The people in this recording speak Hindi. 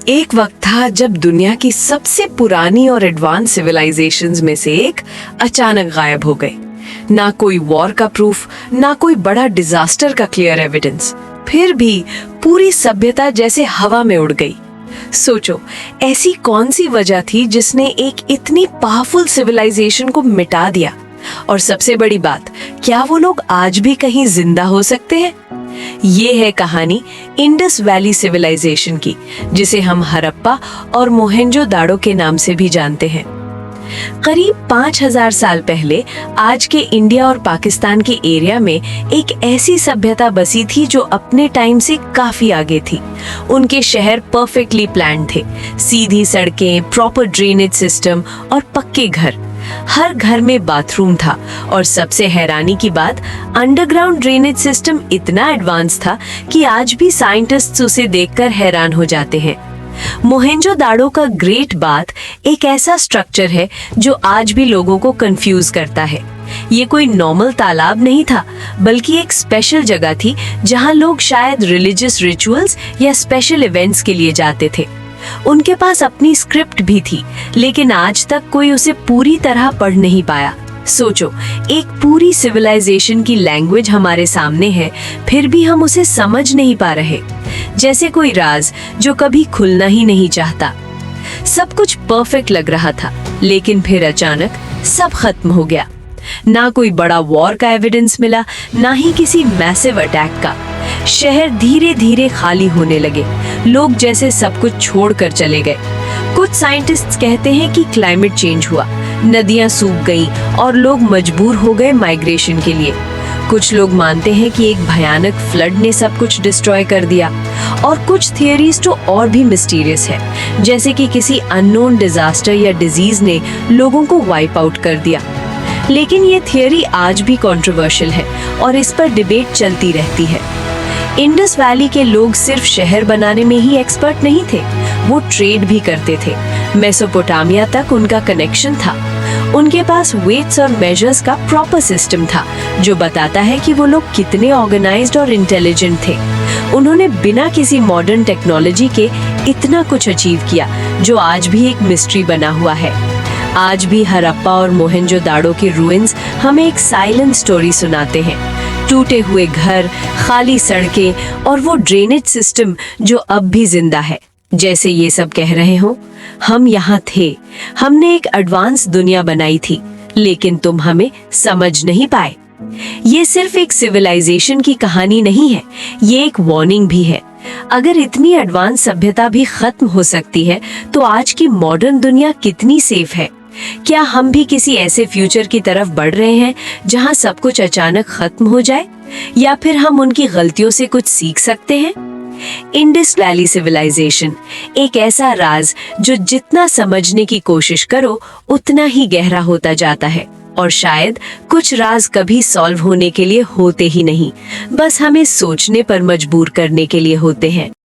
एक वक्त था जब दुनिया की सबसे पुरानी और एडवांस सिविलाइजेशंस में से एक अचानक गायब हो गई। ना कोई वॉर का प्रूफ, ना कोई बड़ा डिजास्टर का क्लियर एविडेंस, फिर भी पूरी सभ्यता जैसे हवा में उड़ गई। सोचो, ऐसी कौन सी वजह थी जिसने एक इतनी पावरफुल सिविलाइजेशन को मिटा दिया? और सबसे बड़ी बात, क्या वो लोग आज भी कहीं जिंदा हो सकते हैं? ये है कहानी इंडस वैली सिविलाइजेशन की, जिसे हम हड़प्पा और मोहेंजो-दाड़ो के नाम से भी जानते हैं। करीब 5000 साल पहले आज के इंडिया और पाकिस्तान के एरिया में एक ऐसी सभ्यता बसी थी जो अपने टाइम से काफी आगे थी। उनके शहर परफेक्टली प्लान्ड थे, सीधी सड़कें, प्रॉपर ड्रेनेज सिस्टम और पक्के घर। हर घर में बाथरूम था और सबसे हैरानी की बात, अंडरग्राउंड ड्रेनेज सिस्टम इतना एडवांस था कि आज भी साइंटिस्ट्स उसे देखकर हैरान हो जाते हैं। मोहेंजो-दाड़ो का ग्रेट बात एक ऐसा स्ट्रक्चर है जो आज भी लोगों को कंफ्यूज करता है। ये कोई नॉर्मल तालाब नहीं था, बल्कि एक स्पेशल जगह थी जहां लोग शायद रिलीजियस रिचुअल्स या स्पेशल इवेंट्स के लिए जाते थे। उनके पास अपनी स्क्रिप्ट भी थी, लेकिन आज तक कोई उसे पूरी तरह पढ़ नहीं पाया। सोचो, एक पूरी सिविलाइजेशन की लैंग्वेज हमारे सामने है, फिर भी हम उसे समझ नहीं पा रहे। जैसे कोई राज जो कभी खुलना ही नहीं चाहता। सब कुछ परफेक्ट लग रहा था, लेकिन फिर अचानक सब खत्म हो गया। ना कोई बड़ा वॉर का एविडेंस मिला, ना ही किसी मैसिव अटैक का। शहर धीरे धीरे खाली होने लगे, लोग जैसे सब कुछ छोड़कर चले गए। कुछ साइंटिस्ट्स कहते हैं कि क्लाइमेट चेंज हुआ, नदियां सूख गईं और लोग मजबूर हो गए माइग्रेशन के लिए। कुछ लोग मानते हैं कि एक भयानक फ्लड ने सब कुछ डिस्ट्रॉय कर दिया, और कुछ थियरीज तो और भी मिस्टीरियस है, जैसे कि किसी अननोन डिजास्टर या डिजीज ने लोगों को वाइप आउट कर दिया। लेकिन ये थियरी आज भी कंट्रोवर्शियल है और इस पर डिबेट चलती रहती है। इंडस वैली के लोग सिर्फ शहर बनाने में ही एक्सपर्ट नहीं थे, वो ट्रेड भी करते थे। मेसोपोटामिया तक उनका कनेक्शन था। उनके पास वेट्स और मेजर्स का प्रॉपर सिस्टम था, जो बताता है कि वो लोग कितने ऑर्गेनाइज्ड और इंटेलिजेंट थे। उन्होंने बिना किसी मॉडर्न टेक्नोलॉजी के इतना कुछ अचीव किया, जो आज भी एक मिस्ट्री बना हुआ है। आज भी हड़प्पा और मोहेंजो-दाड़ो के रूइंस हमें एक साइलेंट स्टोरी सुनाते हैं। टूटे हुए घर, खाली सड़कें और वो ड्रेनेज सिस्टम जो अब भी जिंदा है। जैसे ये सब कह रहे हो, हम यहाँ थे, हमने एक एडवांस दुनिया बनाई थी, लेकिन तुम हमें समझ नहीं पाए। ये सिर्फ एक सिविलाइजेशन की कहानी नहीं है, ये एक वार्निंग भी है। अगर इतनी एडवांस सभ्यता भी खत्म हो सकती है, तो आज की मॉडर्न दुनिया कितनी सेफ है? क्या हम भी किसी ऐसे फ्यूचर की तरफ बढ़ रहे हैं जहां सब कुछ अचानक खत्म हो जाए, या फिर हम उनकी गलतियों से कुछ सीख सकते हैं? इंडस वैली सिविलाइजेशन एक ऐसा राज जो जितना समझने की कोशिश करो उतना ही गहरा होता जाता है, और शायद कुछ राज कभी सॉल्व होने के लिए होते ही नहीं, बस हमें सोचने पर मजबूर करने के लिए होते हैं।